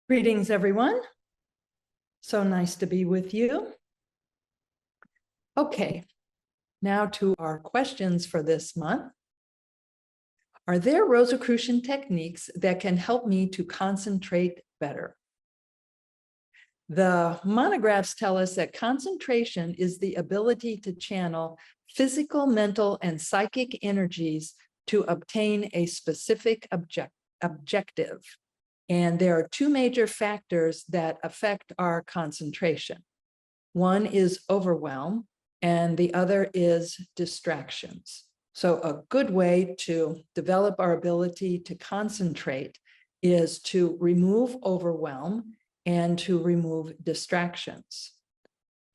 Greetings, everyone. So nice to be with you. Okay, now to our questions for this month. Are there Rosicrucian techniques that can help me to concentrate better? The monographs tell us that concentration is the ability to channel physical, mental, and psychic energies to obtain a specific objective. And there are two major factors that affect our concentration. One is overwhelm, and the other is distractions. So a good way to develop our ability to concentrate is to remove overwhelm and to remove distractions.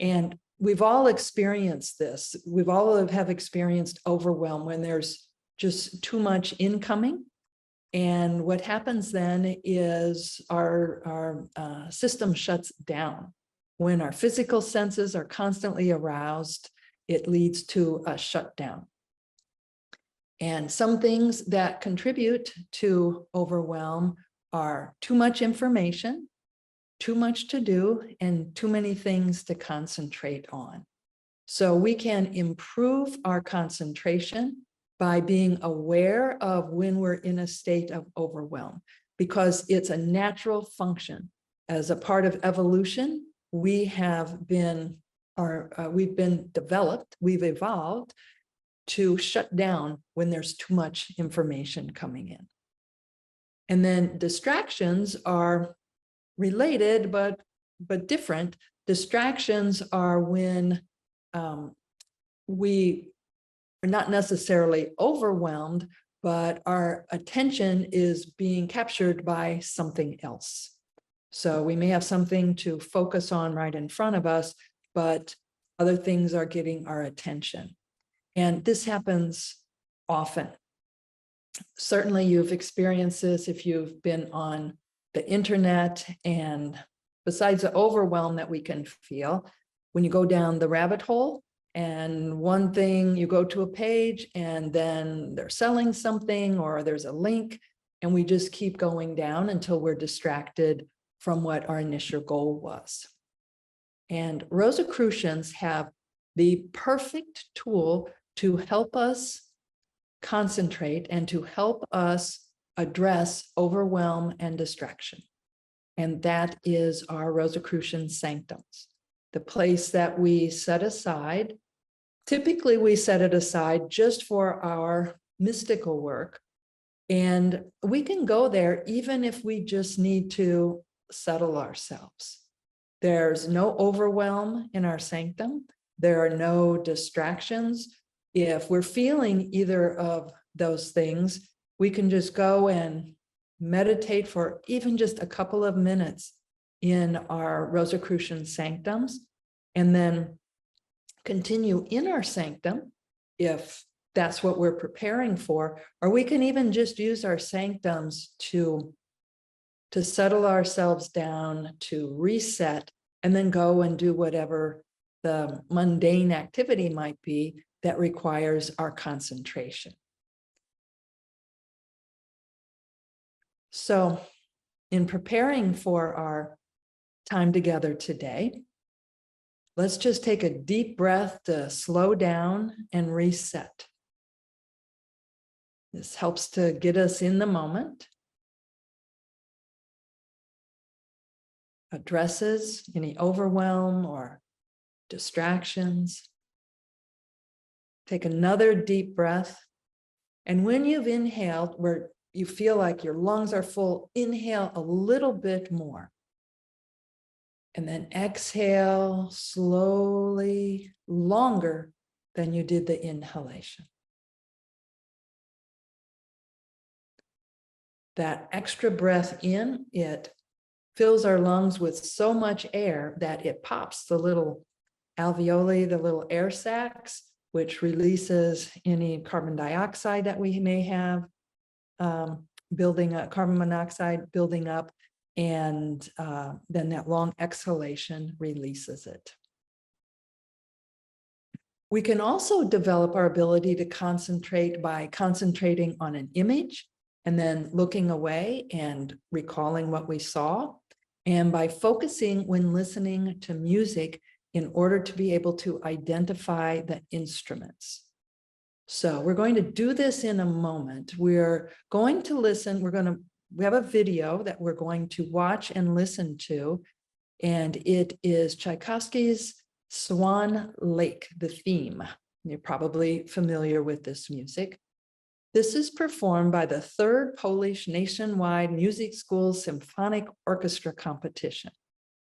And we've all experienced this. We've all have experienced overwhelm when there's just too much incoming. And what happens then is our system shuts down. When our physical senses are constantly aroused, it leads to a shutdown. And some things that contribute to overwhelm are too much information, too much to do, and too many things to concentrate on. So we can improve our concentration by being aware of when we're in a state of overwhelm, because it's a natural function. As a part of evolution, we've evolved to shut down when there's too much information coming in. And then distractions are related, but different. Distractions are when we are not necessarily overwhelmed, but our attention is being captured by something else. So we may have something to focus on right in front of us, but other things are getting our attention. And this happens often. Certainly you've experienced this if you've been on the internet, and besides the overwhelm that we can feel, when you go down the rabbit hole, and one thing, you go to a page and then they're selling something or there's a link, and we just keep going down until we're distracted from what our initial goal was. And Rosicrucians have the perfect tool to help us concentrate and to help us address overwhelm and distraction. And that is our Rosicrucian sanctums, the place that we set aside. Typically, we set it aside just for our mystical work. And we can go there even if we just need to settle ourselves. There's no overwhelm in our sanctum. There are no distractions. If we're feeling either of those things, we can just go and meditate for even just a couple of minutes in our Rosicrucian sanctums, and then continue in our sanctum if that's what we're preparing for, or we can even just use our sanctums to settle ourselves down, to reset, and then go and do whatever the mundane activity might be that requires our concentration. So in preparing for our time together today, let's just take a deep breath to slow down and reset. This helps to get us in the moment, addresses any overwhelm or distractions. Take another deep breath. And when you've inhaled, where you feel like your lungs are full, inhale a little bit more. And then exhale slowly, longer than you did the inhalation. That extra breath in, it fills our lungs with so much air that it pops the little alveoli, the little air sacs, which releases any carbon dioxide that we may have building up, carbon monoxide building up, and then that long exhalation releases it. We can also develop our ability to concentrate by concentrating on an image and then looking away and recalling what we saw. and by focusing when listening to music in order to be able to identify the instruments. So we're going to do this in a moment. We're going to listen. We have a video that we're going to watch and listen to, and it is Tchaikovsky's Swan Lake, the theme. You're probably familiar with this music. This is performed by the 3rd Polish Nationwide Music School Symphonic Orchestra competition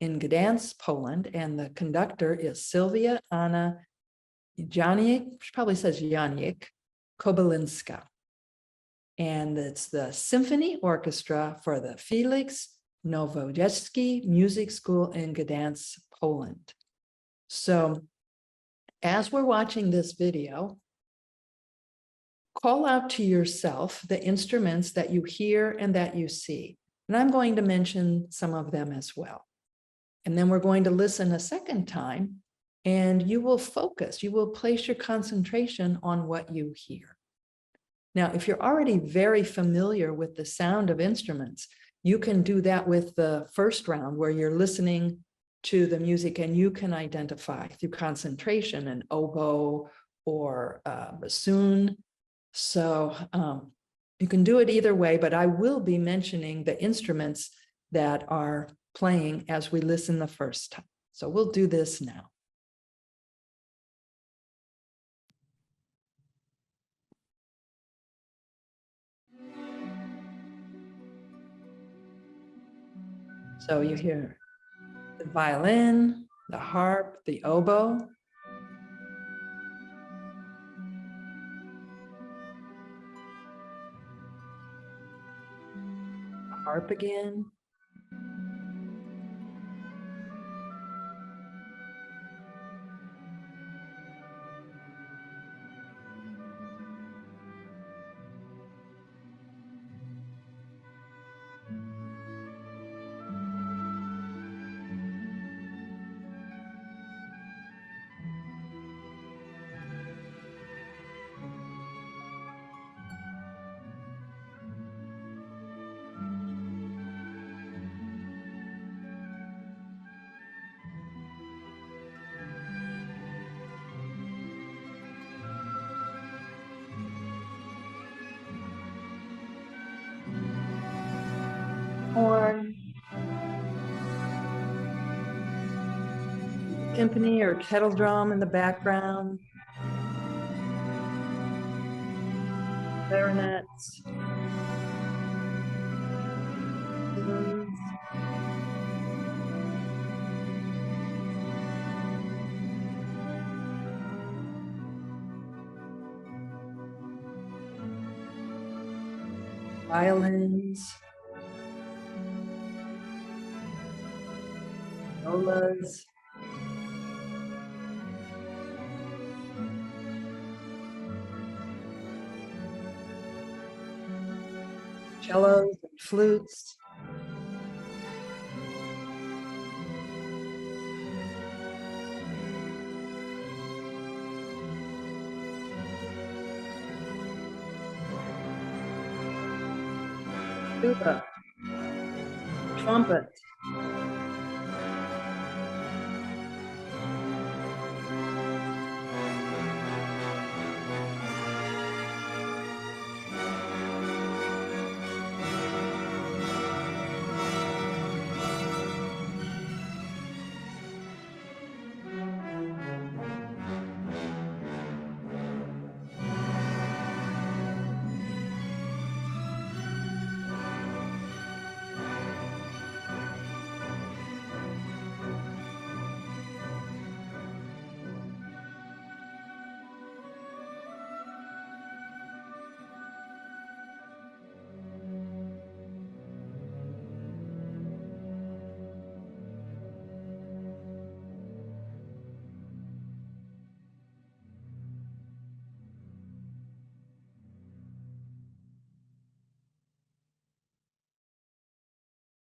in Gdansk, Poland, and the conductor is Sylvia Anna Janiak, she probably says Janiak-Kobylinska. And it's the Symphony Orchestra for the Feliks Nowowiejski Music School in Gdansk, Poland. So as we're watching this video, call out to yourself the instruments that you hear and that you see. And I'm going to mention some of them as well. And then we're going to listen a second time, and you will focus, you will place your concentration on what you hear. Now, if you're already very familiar with the sound of instruments, you can do that with the first round where you're listening to the music and you can identify through concentration an oboe or bassoon. So you can do it either way, but I will be mentioning the instruments that are playing as we listen the first time. So we'll do this now. So you hear the violin, the harp, the oboe. The harp again. Horn, timpani or kettle drum in the background, clarinets, flutes, violins, violas, cellos, and flutes. Tuba, trumpet,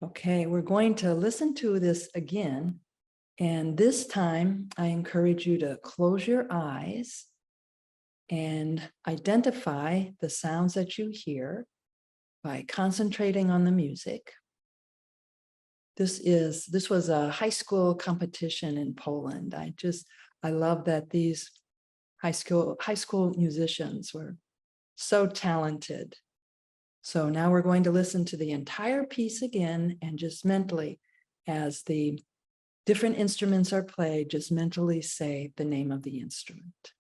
Okay, we're going to listen to this again. And this time, I encourage you to close your eyes and identify the sounds that you hear by concentrating on the music. This was a high school competition in Poland. I love that these high school musicians were so talented. So now we're going to listen to the entire piece again, and just mentally, as the different instruments are played, just mentally say the name of the instrument.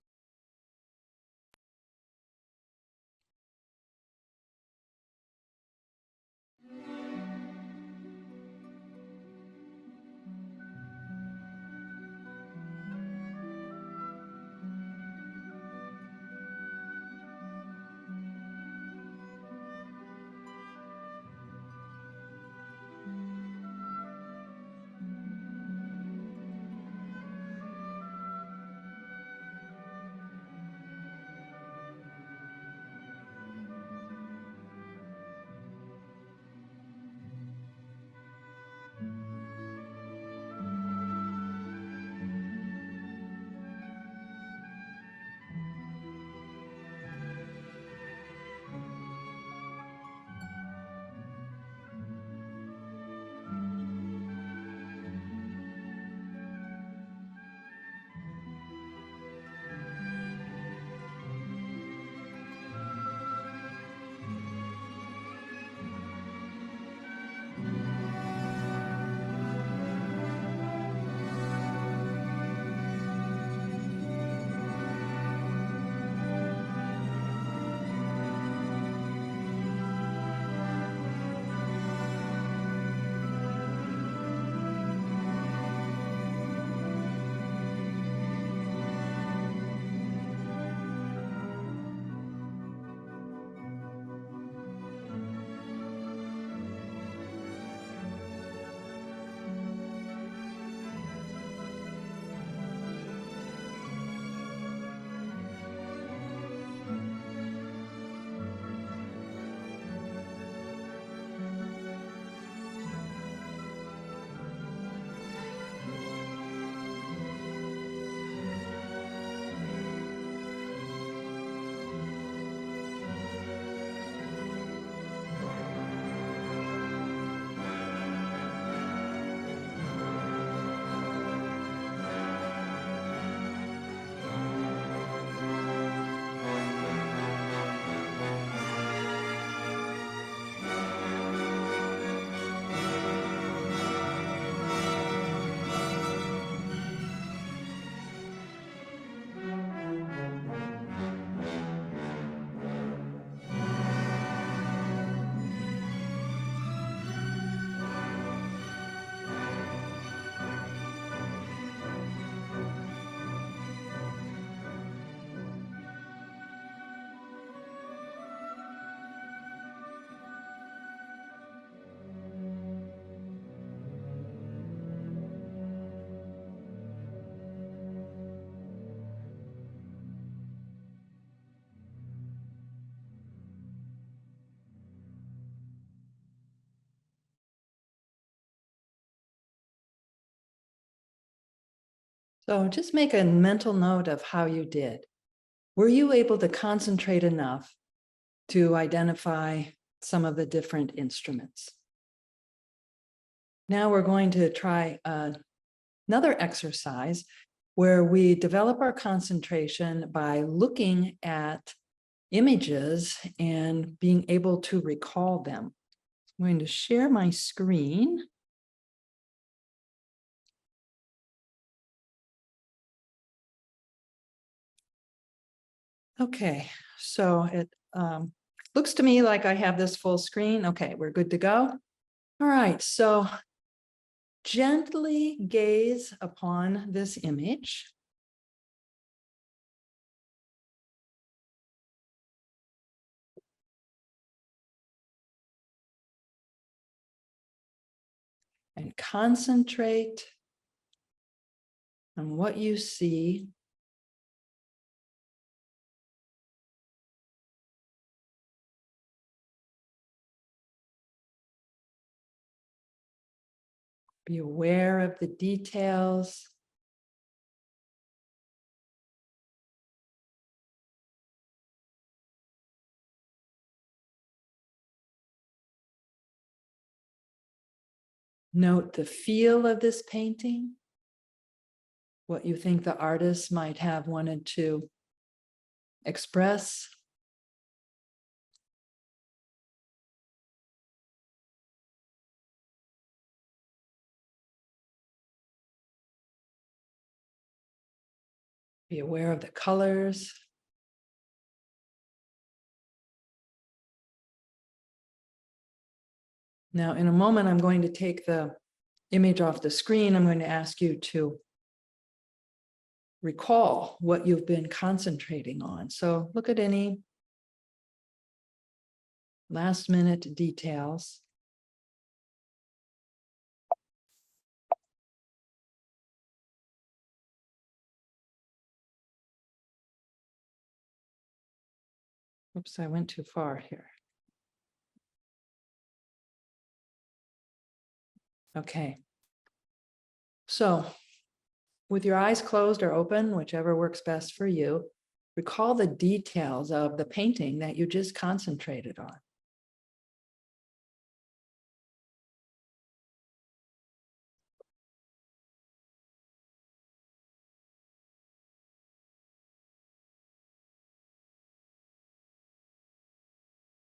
So just make a mental note of how you did. Were you able to concentrate enough to identify some of the different instruments? Now we're going to try another exercise where we develop our concentration by looking at images and being able to recall them. I'm going to share my screen. Okay, so it looks to me like I have this full screen. Okay, we're good to go. All right, so gently gaze upon this image. And concentrate on what you see. Be aware of the details. Note the feel of this painting, what you think the artist might have wanted to express. Be aware of the colors. Now, in a moment, I'm going to take the image off the screen. I'm going to ask you to recall what you've been concentrating on. So look at any last minute details. Oops, I went too far here. Okay. So with your eyes closed or open, whichever works best for you, recall the details of the painting that you just concentrated on.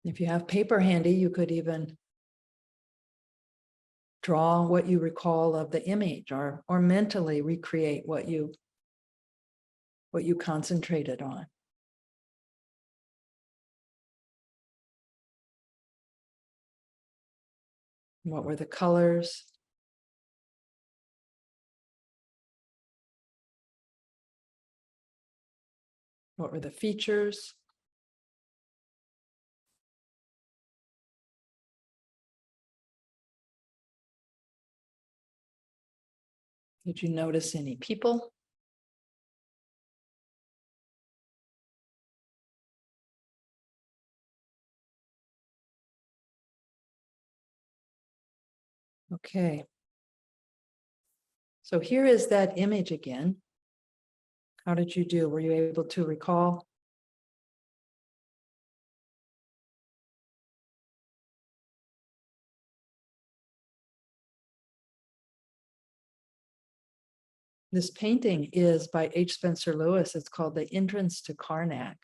If you have paper handy, you could even draw what you recall of the image, or mentally recreate what you concentrated on. What were the colors? What were the features? Did you notice any people? Okay. So here is that image again. How did you do? Were you able to recall? This painting is by H. Spencer Lewis. It's called The Entrance to Karnak.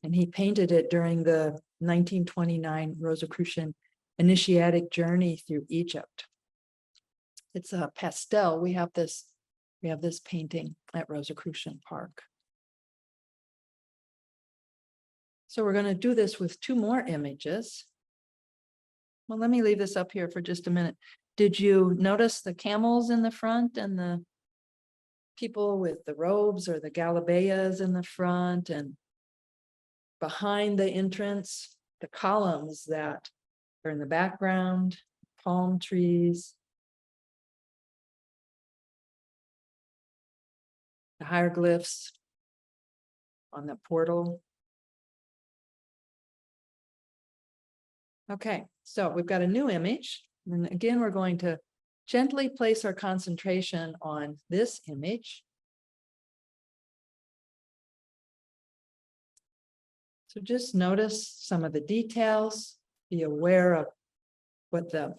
And he painted it during the 1929 Rosicrucian initiatic journey through Egypt. It's a pastel. We have this painting at Rosicrucian Park. So we're going to do this with two more images. Well, let me leave this up here for just a minute. Did you notice the camels in the front and the people with the robes or the galabeyas in the front, and behind the entrance, the columns that are in the background, palm trees, the hieroglyphs on the portal. Okay, so we've got a new image. And again, we're going to gently place our concentration on this image. So just notice some of the details, be aware of what the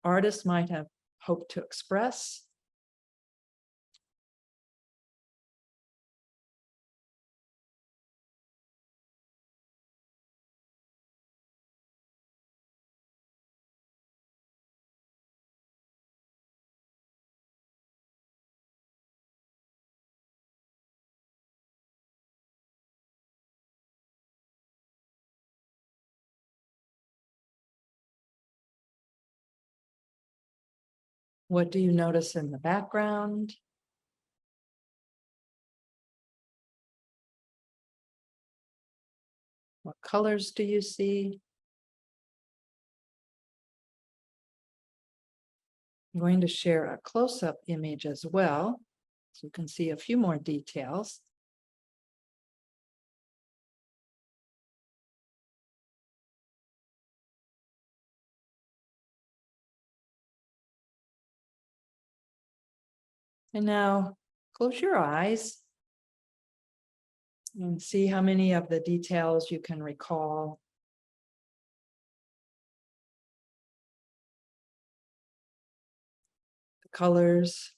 artist might have hoped to express. What do you notice in the background? What colors do you see? I'm going to share a close-up image as well, so you can see a few more details. And now close your eyes and see how many of the details you can recall. colors.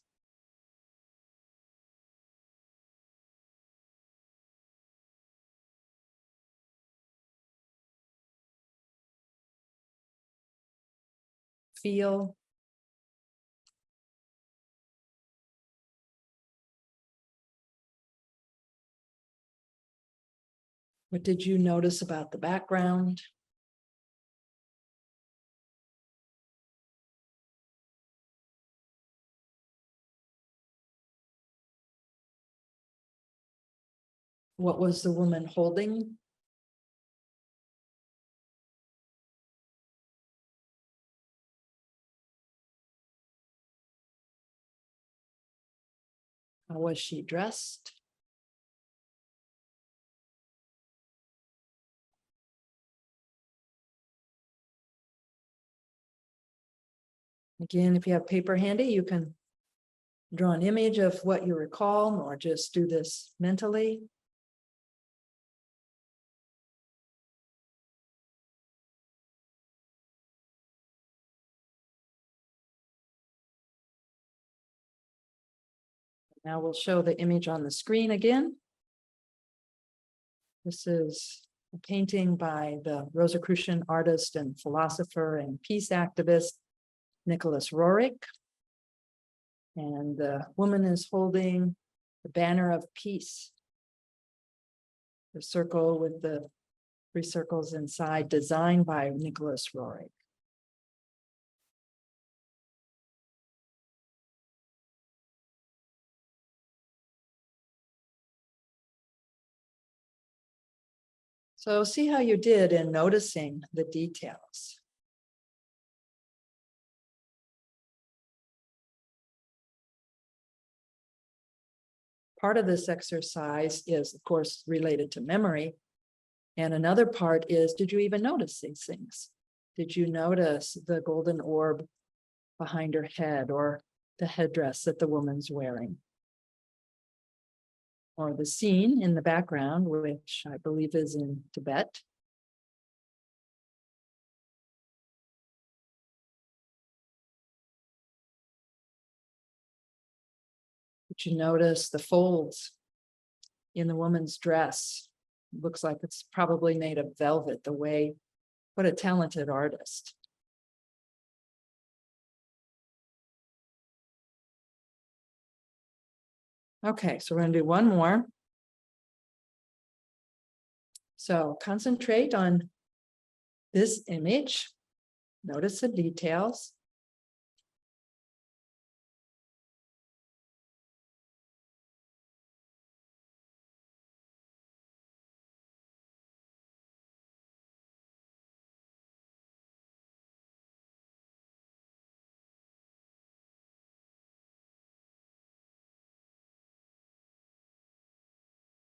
Feel. What did you notice about the background? What was the woman holding? How was she dressed? Again, if you have paper handy, you can draw an image of what you recall, or just do this mentally. Now we'll show the image on the screen again. This is a painting by the Rosicrucian artist and philosopher and peace activist, Nicholas Roerich. And the woman is holding the banner of peace. The circle with the 3 circles inside, designed by Nicholas Roerich. So see how you did in noticing the details. Part of this exercise is, of course, related to memory. And another part is, did you even notice these things? Did you notice the golden orb behind her head, or the headdress that the woman's wearing? Or the scene in the background, which I believe is in Tibet. Did you notice the folds in the woman's dress? It looks like it's probably made of velvet, the way, what a talented artist. Okay, so we're going to do one more. So concentrate on this image. Notice the details.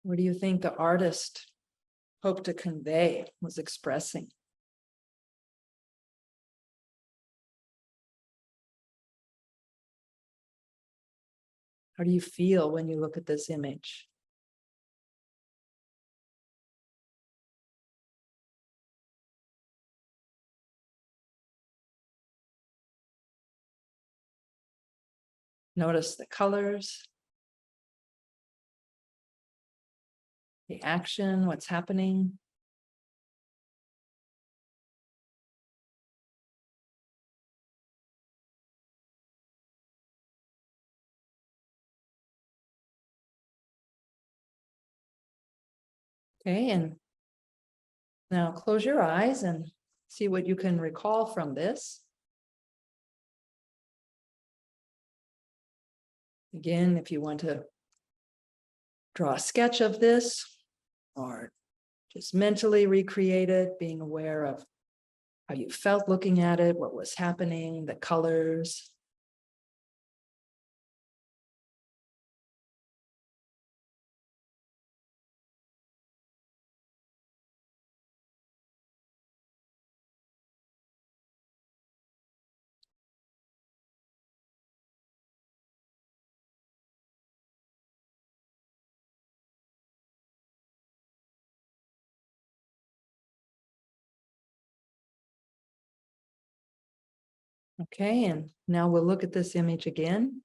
What do you think the artist hoped to convey, was expressing? How do you feel when you look at this image? Notice the colors, the action, what's happening. Okay, and now close your eyes and see what you can recall from this. Again, if you want to draw a sketch of this, or just mentally recreate it, being aware of how you felt looking at it, what was happening, the colors. Okay, and now we'll look at this image again.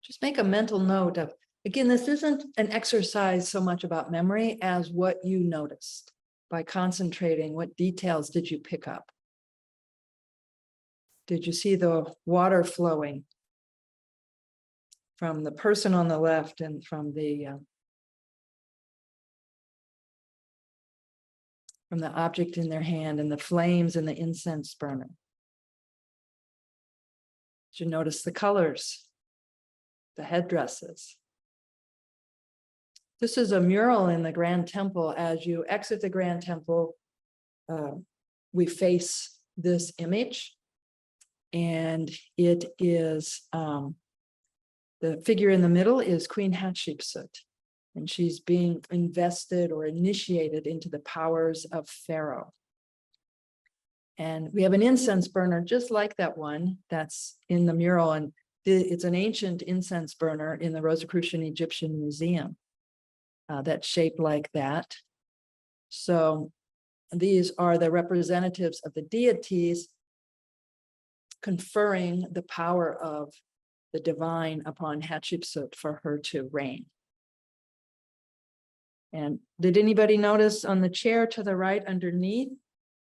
Just make a mental note of, again, this isn't an exercise so much about memory as what you noticed. By concentrating, what details did you pick up? Did you see the water flowing from the person on the left and from the object in their hand and the flames in the incense burner? Did you notice the colors, the headdresses? This is a mural in the Grand Temple. As you exit the Grand Temple, we face this image, and it is the figure in the middle is Queen Hatshepsut, and she's being invested or initiated into the powers of Pharaoh. And we have an incense burner just like that one that's in the mural, and it's an ancient incense burner in the Rosicrucian Egyptian Museum that's shaped like that. So these are the representatives of the deities conferring the power of the divine upon Hatshepsut for her to reign. And did anybody notice on the chair to the right underneath,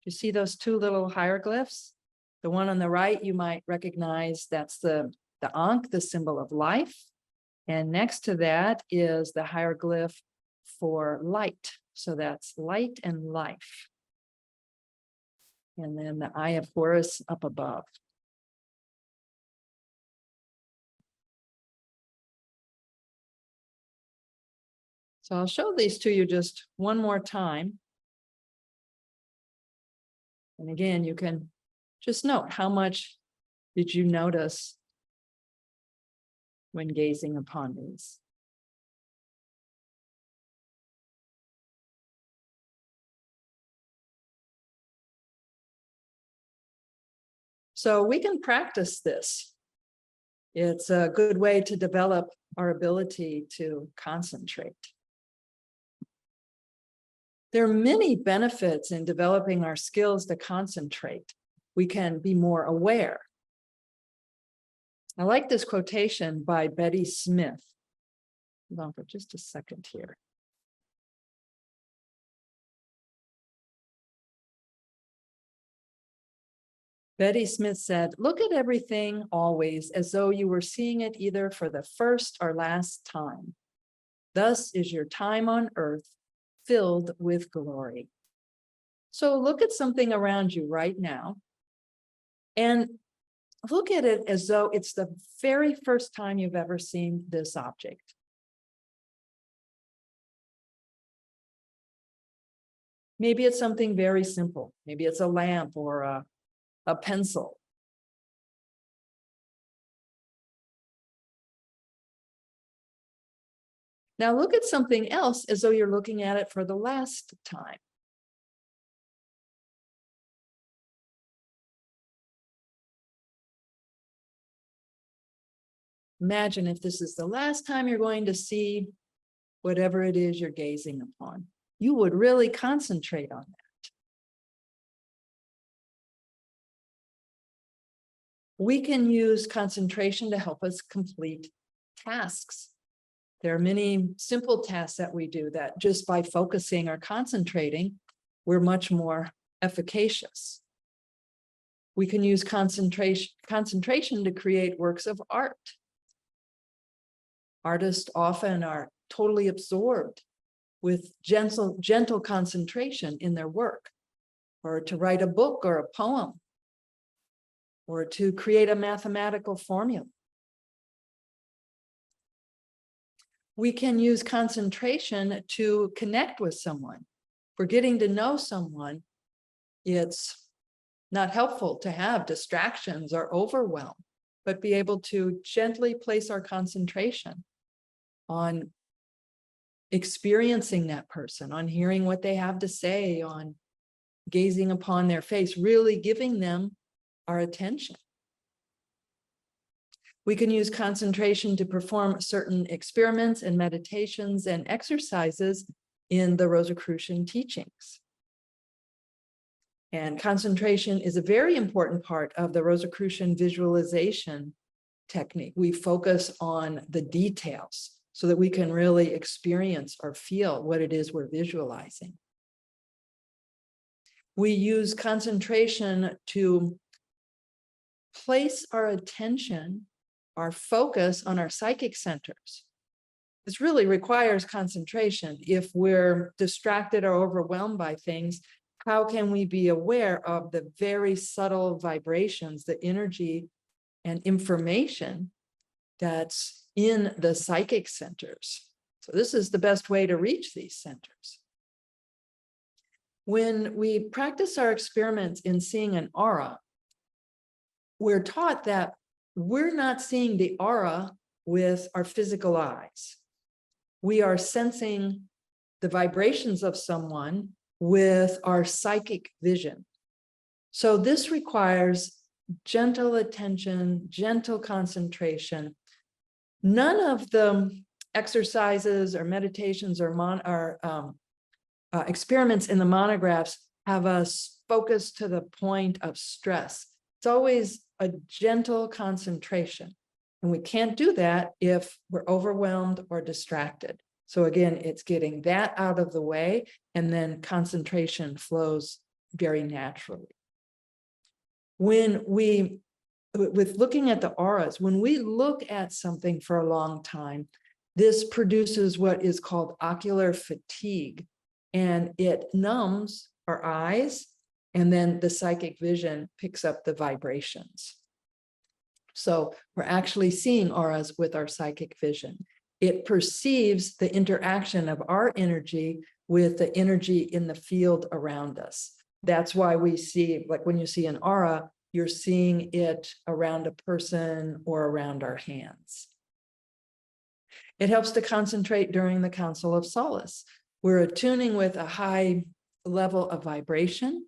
you see those two little hieroglyphs? The one on the right, you might recognize that's the Ankh, the symbol of life. And next to that is the hieroglyph for light. So that's light and life. And then the Eye of Horus up above. So I'll show these to you just one more time. And again, you can just note how much did you notice when gazing upon these. So we can practice this. It's a good way to develop our ability to concentrate. There are many benefits in developing our skills to concentrate. We can be more aware. I like this quotation by Betty Smith. Hold on for just a second here. Betty Smith said, "Look at everything always as though you were seeing it either for the first or last time. Thus is your time on earth filled with glory." So look at something around you right now and look at it as though it's the very first time you've ever seen this object. Maybe it's something very simple. Maybe it's a lamp or a pencil. Now look at something else as though you're looking at it for the last time. Imagine if this is the last time you're going to see whatever it is you're gazing upon. You would really concentrate on that. We can use concentration to help us complete tasks. There are many simple tasks that we do that just by focusing or concentrating, we're much more efficacious. We can use concentration to create works of art. Artists often are totally absorbed with gentle concentration in their work, or to write a book or a poem, or to create a mathematical formula. We can use concentration to connect with someone. For getting to know someone, it's not helpful to have distractions or overwhelm, but be able to gently place our concentration on experiencing that person, on hearing what they have to say, on gazing upon their face, really giving them our attention. We can use concentration to perform certain experiments and meditations and exercises in the Rosicrucian teachings. And concentration is a very important part of the Rosicrucian visualization technique. We focus on the details so that we can really experience or feel what it is we're visualizing. We use concentration to place our attention, our focus on our psychic centers. This really requires concentration. If we're distracted or overwhelmed by things, how can we be aware of the very subtle vibrations, the energy and information that's in the psychic centers? So this is the best way to reach these centers. When we practice our experiments in seeing an aura, we're taught that we're not seeing the aura with our physical eyes. We are sensing the vibrations of someone with our psychic vision. So this requires gentle attention, gentle concentration. None of the exercises or meditations or experiments in the monographs have us focus to the point of stress. It's always a gentle concentration. And we can't do that if we're overwhelmed or distracted. So again, it's getting that out of the way, and then concentration flows very naturally. With looking at the auras, when we look at something for a long time, this produces what is called ocular fatigue, and it numbs our eyes, and then the psychic vision picks up the vibrations. So we're actually seeing auras with our psychic vision. It perceives the interaction of our energy with the energy in the field around us. That's why we see, like when you see an aura, you're seeing it around a person or around our hands. It helps to concentrate during the Council of Solace. We're attuning with a high level of vibration,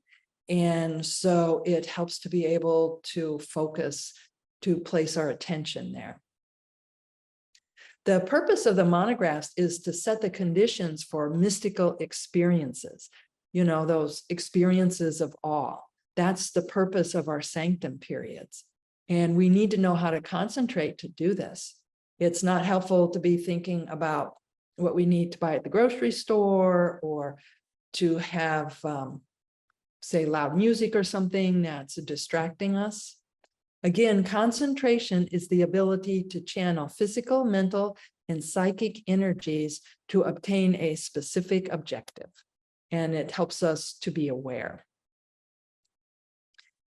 and so it helps to be able to focus, to place our attention there. The purpose of the monographs is to set the conditions for mystical experiences, you know, those experiences of awe. That's the purpose of our sanctum periods. And we need to know how to concentrate to do this. It's not helpful to be thinking about what we need to buy at the grocery store, or to have, say, loud music or something that's distracting us. Again, concentration is the ability to channel physical, mental, and psychic energies to obtain a specific objective, and it helps us to be aware.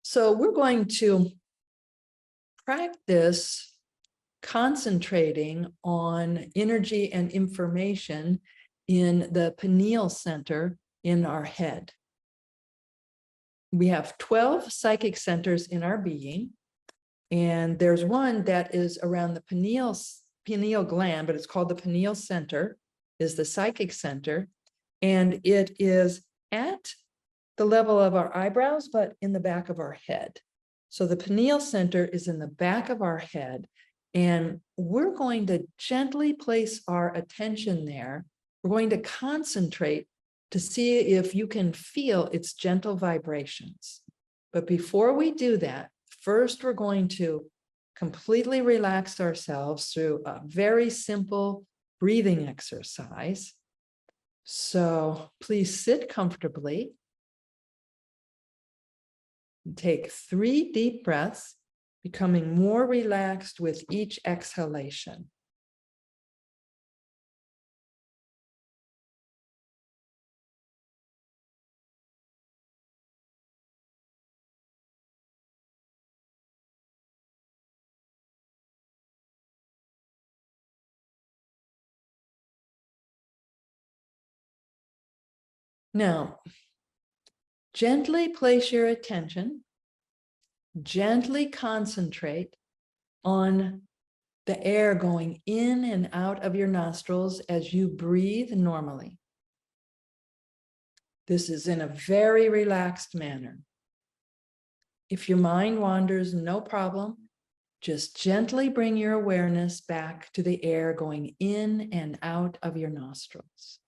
So we're going to practice concentrating on energy and information in the pineal center in our head. We have 12 psychic centers in our being. And there's one that is around the pineal gland, but it's called the pineal center, is the psychic center. And it is at the level of our eyebrows, but in the back of our head. So the pineal center is in the back of our head. And we're going to gently place our attention there. We're going to concentrate to see if you can feel its gentle vibrations. But before we do that, first, we're going to completely relax ourselves through a very simple breathing exercise. So please sit comfortably. Take 3 deep breaths, becoming more relaxed with each exhalation. Now, gently place your attention, gently concentrate on the air going in and out of your nostrils as you breathe normally. This is in a very relaxed manner. If your mind wanders, no problem. Just gently bring your awareness back to the air going in and out of your nostrils.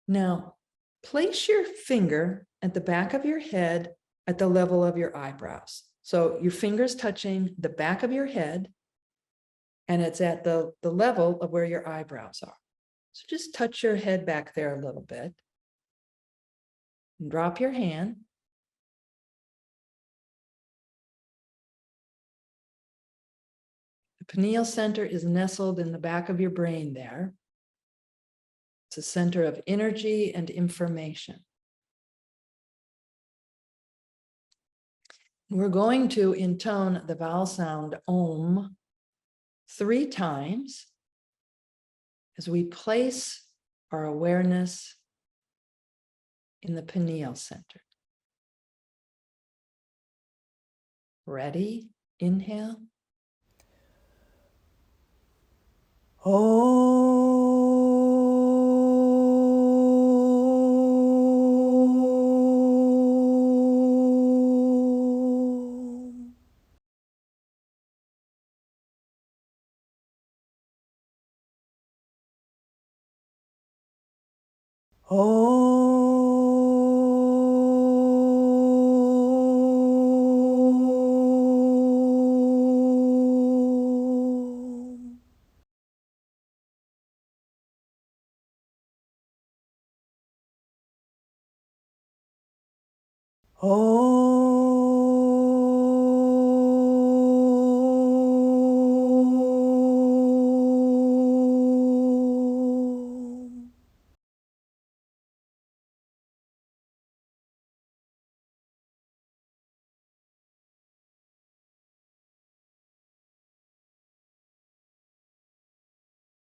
Now, place your finger at the back of your head at the level of your eyebrows. So your finger's touching the back of your head, and it's at the level of where your eyebrows are. So just touch your head back there a little bit. And drop your hand. The pineal center is nestled in the back of your brain there. It's a center of energy and information. We're going to intone the vowel sound Om 3 times as we place our awareness in the pineal center. Ready? Inhale.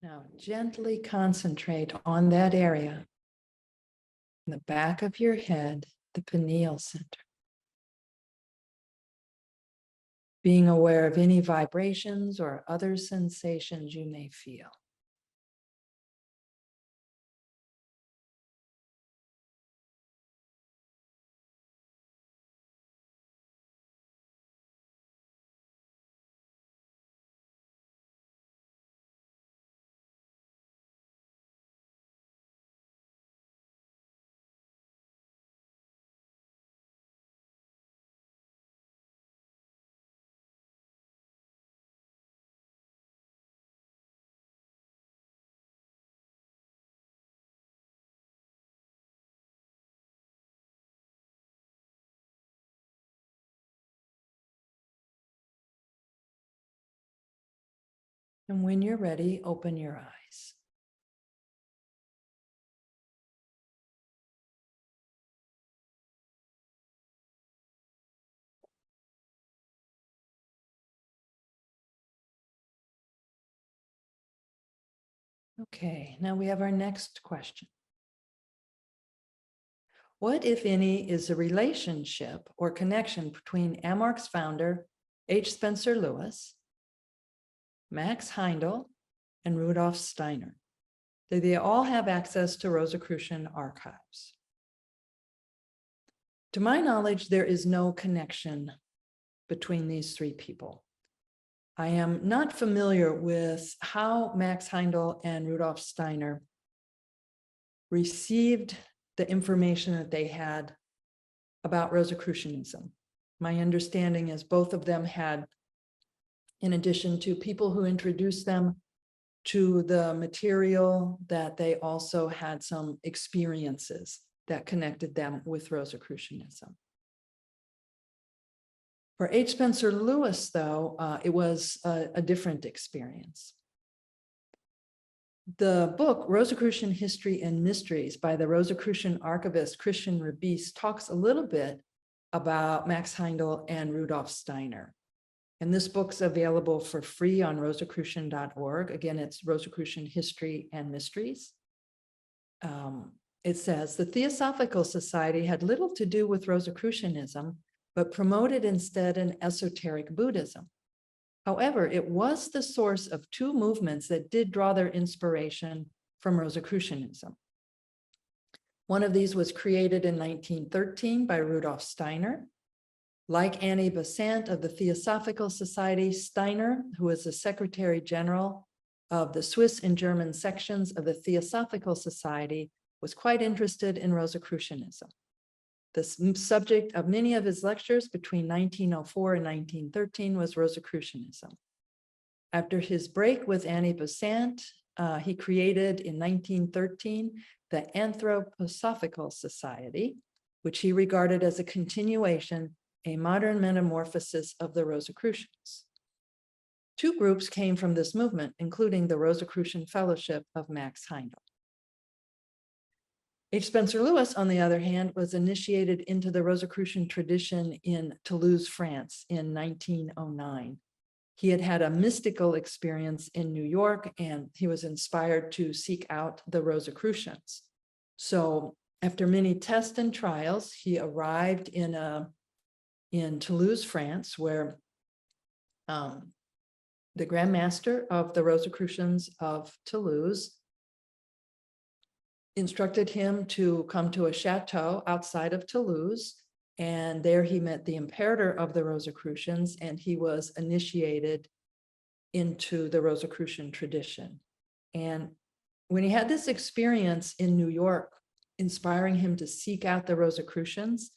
Now gently concentrate on that area in the back of your head, the pineal center. Being aware of any vibrations or other sensations you may feel. And when you're ready, open your eyes. Okay, now we have our next question. What, if any, is the relationship or connection between AMORC's founder, H. Spencer Lewis, Max Heindel, and Rudolph Steiner? Do they all have access to Rosicrucian archives? To my knowledge, there is no connection between these 3 people. I am not familiar with how Max Heindel and Rudolph Steiner received the information that they had about Rosicrucianism. My understanding is both of them had, in addition to people who introduced them to the material, that they also had some experiences that connected them with Rosicrucianism. For H. Spencer Lewis, though, it was a different experience. The book, Rosicrucian History and Mysteries by the Rosicrucian archivist Christian Rebis, talks a little bit about Max Heindel and Rudolph Steiner. And this book's available for free on rosicrucian.org. Again, it's Rosicrucian History and Mysteries. It says, the Theosophical Society had little to do with Rosicrucianism, but promoted instead an esoteric Buddhism. However, it was the source of 2 movements that did draw their inspiration from Rosicrucianism. One of these was created in 1913 by Rudolph Steiner. Like Annie Besant of the Theosophical Society, Steiner, who was the Secretary General of the Swiss and German sections of the Theosophical Society, was quite interested in Rosicrucianism. The subject of many of his lectures between 1904 and 1913 was Rosicrucianism. After his break with Annie Besant, he created in 1913 the Anthroposophical Society, which he regarded as a continuation, a modern metamorphosis of the Rosicrucians. Two groups came from this movement, including the Rosicrucian Fellowship of Max Heindel. H. Spencer Lewis, on the other hand, was initiated into the Rosicrucian tradition in Toulouse, France in 1909. He had had a mystical experience in New York, and he was inspired to seek out the Rosicrucians. So after many tests and trials, he arrived in Toulouse, France, where the Grand Master of the Rosicrucians of Toulouse instructed him to come to a chateau outside of Toulouse, and there he met the imperator of the Rosicrucians, and he was initiated into the Rosicrucian tradition. And when he had this experience in New York, inspiring him to seek out the Rosicrucians,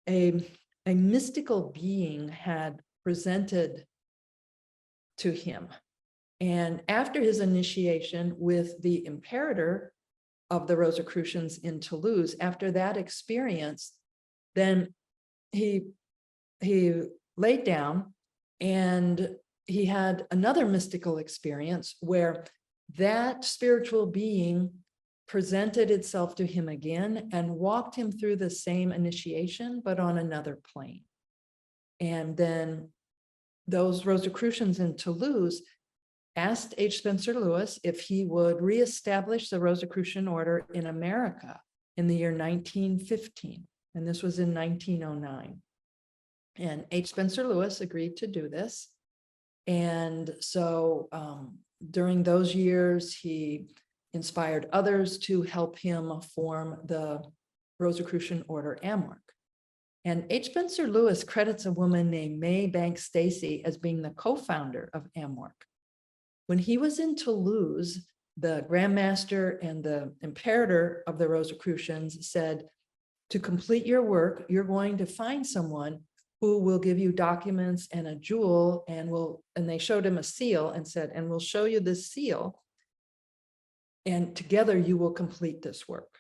a mystical being had presented to him. And after his initiation with the imperator of the Rosicrucians in Toulouse, after that experience, then he laid down and he had another mystical experience where that spiritual being presented itself to him again and walked him through the same initiation, but on another plane. And then those Rosicrucians in Toulouse asked H. Spencer Lewis if he would reestablish the Rosicrucian Order in America in the year 1915. And this was in 1909. And H. Spencer Lewis agreed to do this. And so during those years, he inspired others to help him form the Rosicrucian Order, AMORC. And H. Spencer Lewis credits a woman named May Banks Stacy as being the co-founder of AMORC. When he was in Toulouse, the Grand Master and the imperator of the Rosicrucians said, to complete your work, you're going to find someone who will give you documents and a jewel, and they showed him a seal and said, and we'll show you this seal, and together you will complete this work.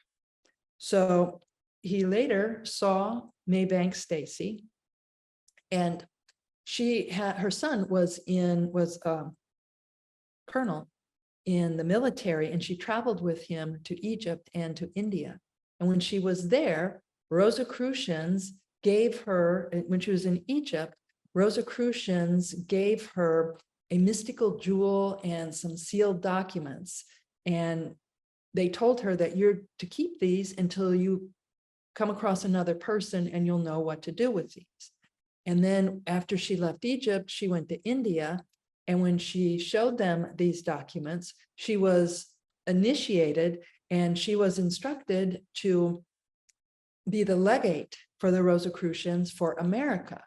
So he later saw May Banks Stacy, and her son was a colonel in the military, and she traveled with him to Egypt and to India. And when she was there, Rosicrucians gave her, when she was in Egypt, Rosicrucians gave her a mystical jewel and some sealed documents. And they told her that you're to keep these until you come across another person and you'll know what to do with these. And then after she left Egypt, she went to India. And when she showed them these documents, she was initiated and she was instructed to be the legate for the Rosicrucians for America.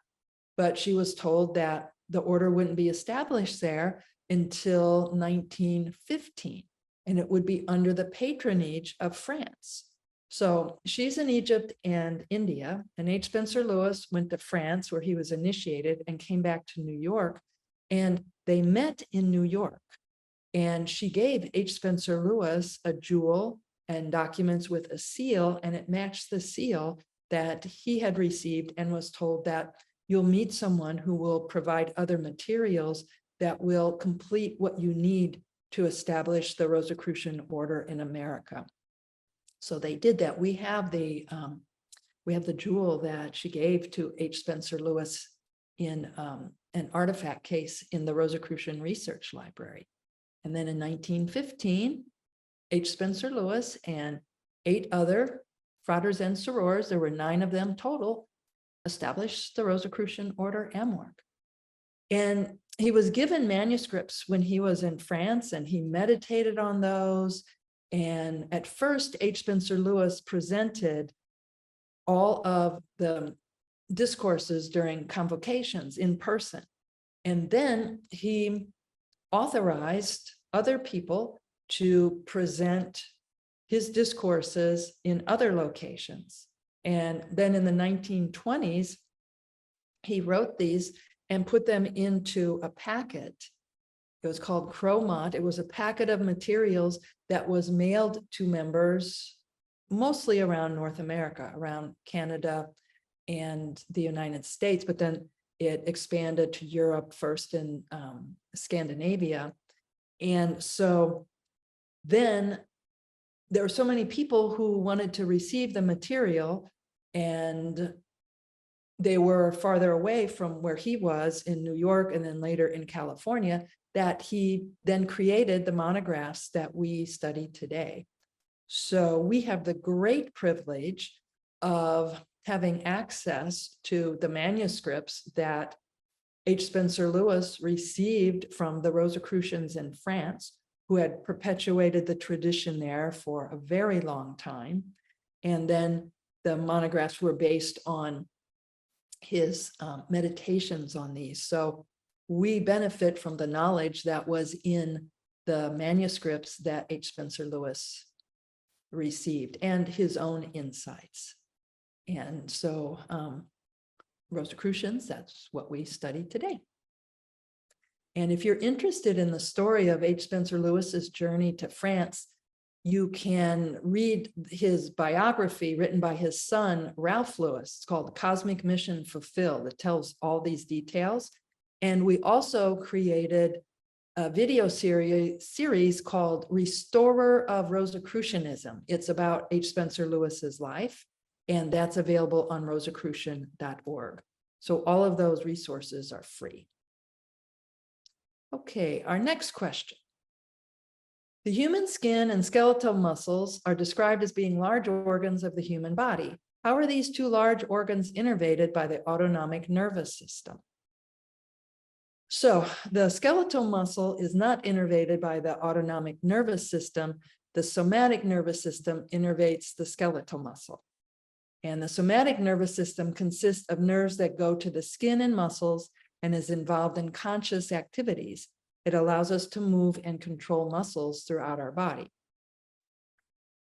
But she was told that the order wouldn't be established there until 1915, and it would be under the patronage of France. So she's in Egypt and India, and H. Spencer Lewis went to France where he was initiated and came back to New York, and they met in New York. And she gave H. Spencer Lewis a jewel and documents with a seal, and it matched the seal that he had received, and was told that you'll meet someone who will provide other materials that will complete what you need to establish the Rosicrucian Order in America. So they did that. We have the jewel that she gave to H. Spencer Lewis in an artifact case in the Rosicrucian Research Library. And then in 1915, H. Spencer Lewis and 8 other fratres and sorors, there were 9 of them total, established the Rosicrucian Order, AMORC. And he was given manuscripts when he was in France, and he meditated on those. And at first, H. Spencer Lewis presented all of the discourses during convocations in person. And then he authorized other people to present his discourses in other locations. And then in the 1920s, he wrote these and put them into a packet. It was called Chromot. It was a packet of materials that was mailed to members, mostly around North America, around Canada and the United States, but then it expanded to Europe first in Scandinavia. And so then there were so many people who wanted to receive the material, and they were farther away from where he was in New York and then later in California, that he then created the monographs that we study today. So we have the great privilege of having access to the manuscripts that H. Spencer Lewis received from the Rosicrucians in France, who had perpetuated the tradition there for a very long time. And then the monographs were based on his meditations on these. So we benefit from the knowledge that was in the manuscripts that H. Spencer Lewis received and his own insights. And so Rosicrucians, that's what we study today. And if you're interested in the story of H. Spencer Lewis's journey to France, you can read his biography written by his son, Ralph Lewis. It's called Cosmic Mission Fulfilled. It tells all these details. And we also created a video series called Restorer of Rosicrucianism. It's about H. Spencer Lewis's life, and that's available on rosicrucian.org. So all of those resources are free. Okay, our next question. The human skin and skeletal muscles are described as being large organs of the human body. How are these two large organs innervated by the autonomic nervous system? So the skeletal muscle is not innervated by the autonomic nervous system. The somatic nervous system innervates the skeletal muscle. And the somatic nervous system consists of nerves that go to the skin and muscles and is involved in conscious activities. It allows us to move and control muscles throughout our body.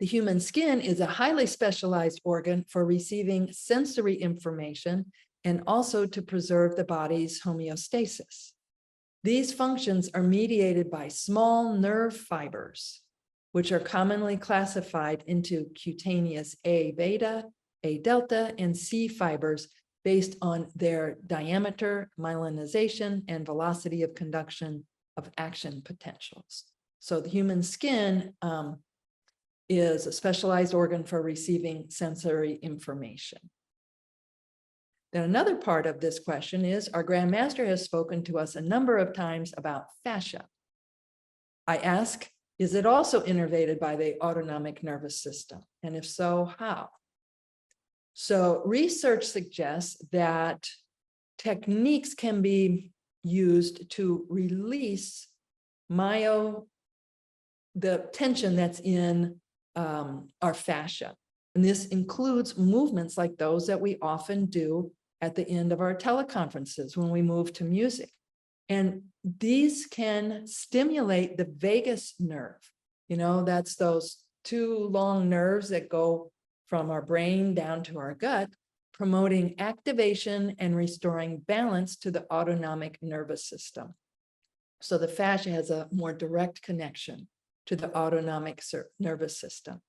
The human skin is a highly specialized organ for receiving sensory information and also to preserve the body's homeostasis. These functions are mediated by small nerve fibers, which are commonly classified into cutaneous A beta, A delta, and C fibers based on their diameter, myelinization, and velocity of conduction of action potentials. So the human skin is a specialized organ for receiving sensory information. Then another part of this question is, our Grand Master has spoken to us a number of times about fascia. I ask, is it also innervated by the autonomic nervous system? And if so, how? So research suggests that techniques can be used to release the tension that's in our fascia. And this includes movements like those that we often do at the end of our teleconferences when we move to music. And these can stimulate the vagus nerve. You know, that's those two long nerves that go from our brain down to our gut, promoting activation and restoring balance to the autonomic nervous system. So the fascia has a more direct connection to the autonomic nervous system.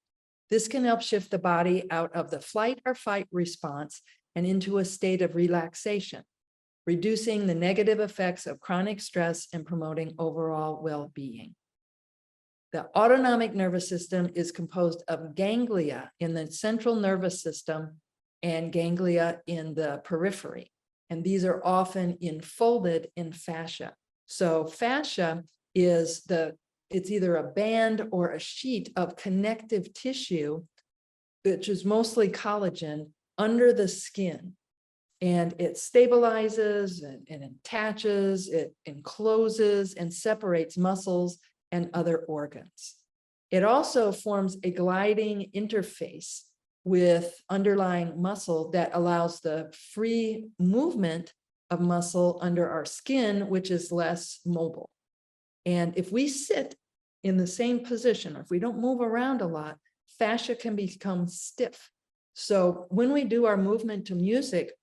This can help shift the body out of the flight or fight response and into a state of relaxation, reducing the negative effects of chronic stress and promoting overall well-being. The autonomic nervous system is composed of ganglia in the central nervous system and ganglia in the periphery. And these are often enfolded in fascia. So fascia is it's either a band or a sheet of connective tissue, which is mostly collagen, under the skin. And it stabilizes and attaches, it encloses and separates muscles and other organs. It also forms a gliding interface with underlying muscle that allows the free movement of muscle under our skin, which is less mobile. And if we sit in the same position, or if we don't move around a lot, fascia can become stiff. So when we do our movement to music,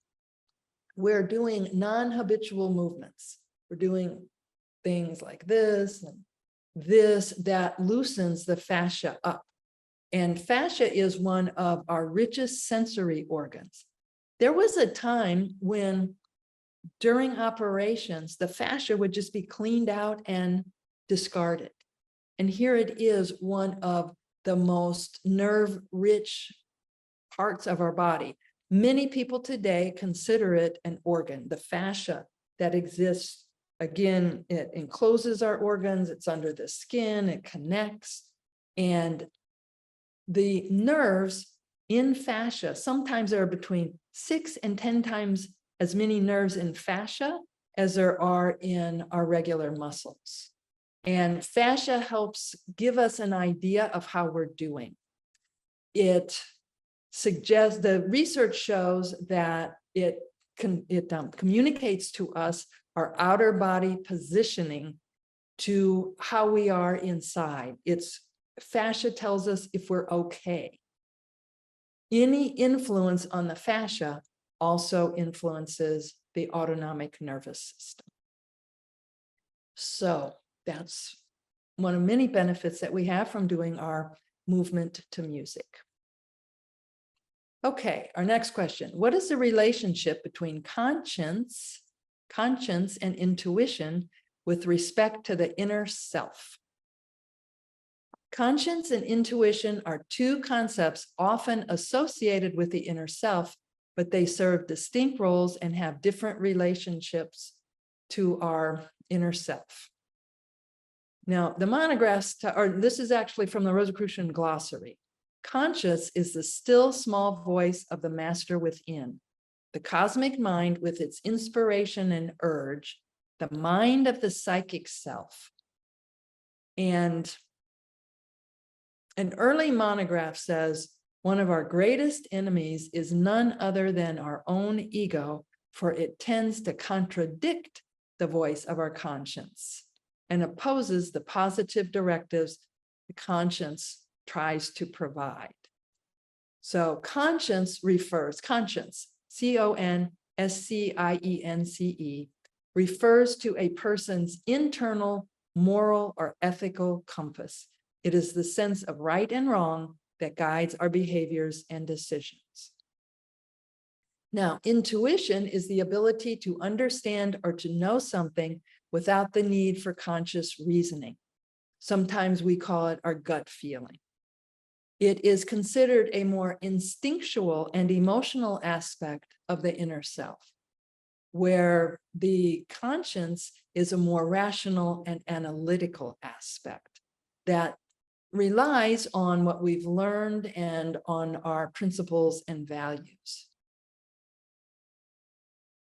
we're doing non-habitual movements. We're doing things like this and this that loosens the fascia up. And fascia is one of our richest sensory organs. There was a time when during operations, the fascia would just be cleaned out and discarded. And here it is, one of the most nerve-rich parts of our body. Many people today consider it an organ. The fascia that exists, again, it encloses our organs, it's under the skin, it connects, and the nerves in fascia, sometimes there are between 6 and 10 times as many nerves in fascia as there are in our regular muscles. And fascia helps give us an idea of how we're doing. It suggests, the research shows that it communicates to us our outer body positioning to how we are inside. Fascia tells us if we're okay. Any influence on the fascia also influences the autonomic nervous system. So that's one of many benefits that we have from doing our movement to music. Okay, our next question. What is the relationship between conscience and intuition with respect to the inner self? Conscience and intuition are two concepts often associated with the inner self, but they serve distinct roles and have different relationships to our inner self. Now, the monographs, this is actually from the Rosicrucian glossary. Conscious is the still small voice of the master within, the cosmic mind with its inspiration and urge, the mind of the psychic self. And an early monograph says, one of our greatest enemies is none other than our own ego, for it tends to contradict the voice of our conscience and opposes the positive directives the conscience tries to provide. So conscience, C-O-N-S-C-I-E-N-C-E, refers to a person's internal moral or ethical compass. It is the sense of right and wrong that guides our behaviors and decisions. Now, intuition is the ability to understand or to know something without the need for conscious reasoning. Sometimes we call it our gut feeling. It is considered a more instinctual and emotional aspect of the inner self, where the conscience is a more rational and analytical aspect that relies on what we've learned and on our principles and values.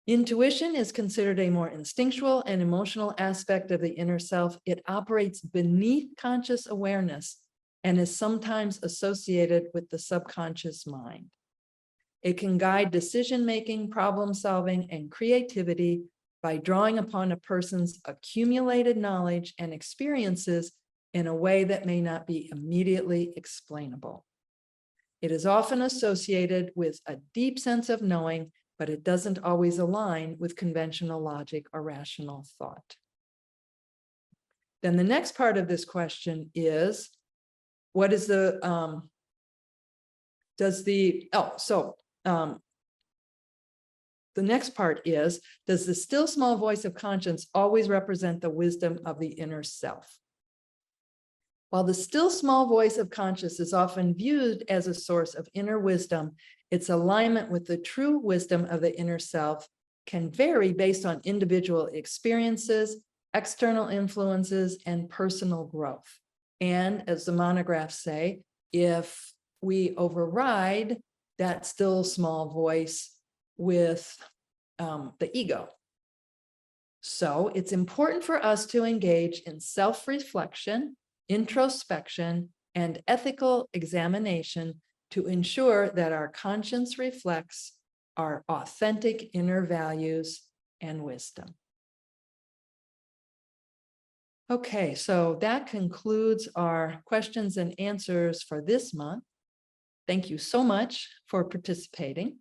Intuition is considered a more instinctual and emotional aspect of the inner self. It operates beneath conscious awareness and is sometimes associated with the subconscious mind. It can guide decision-making, problem-solving, and creativity by drawing upon a person's accumulated knowledge and experiences in a way that may not be immediately explainable. It is often associated with a deep sense of knowing, but it doesn't always align with conventional logic or rational thought. Then the next part of this question is, what is the, the next part is, does the still small voice of conscience always represent the wisdom of the inner self? While the still small voice of conscience is often viewed as a source of inner wisdom, its alignment with the true wisdom of the inner self can vary based on individual experiences, external influences, and personal growth. And as the monographs say, if we override that still small voice with the ego. So it's important for us to engage in self-reflection, introspection, and ethical examination to ensure that our conscience reflects our authentic inner values and wisdom. Okay, so that concludes our questions and answers for this month. Thank you so much for participating.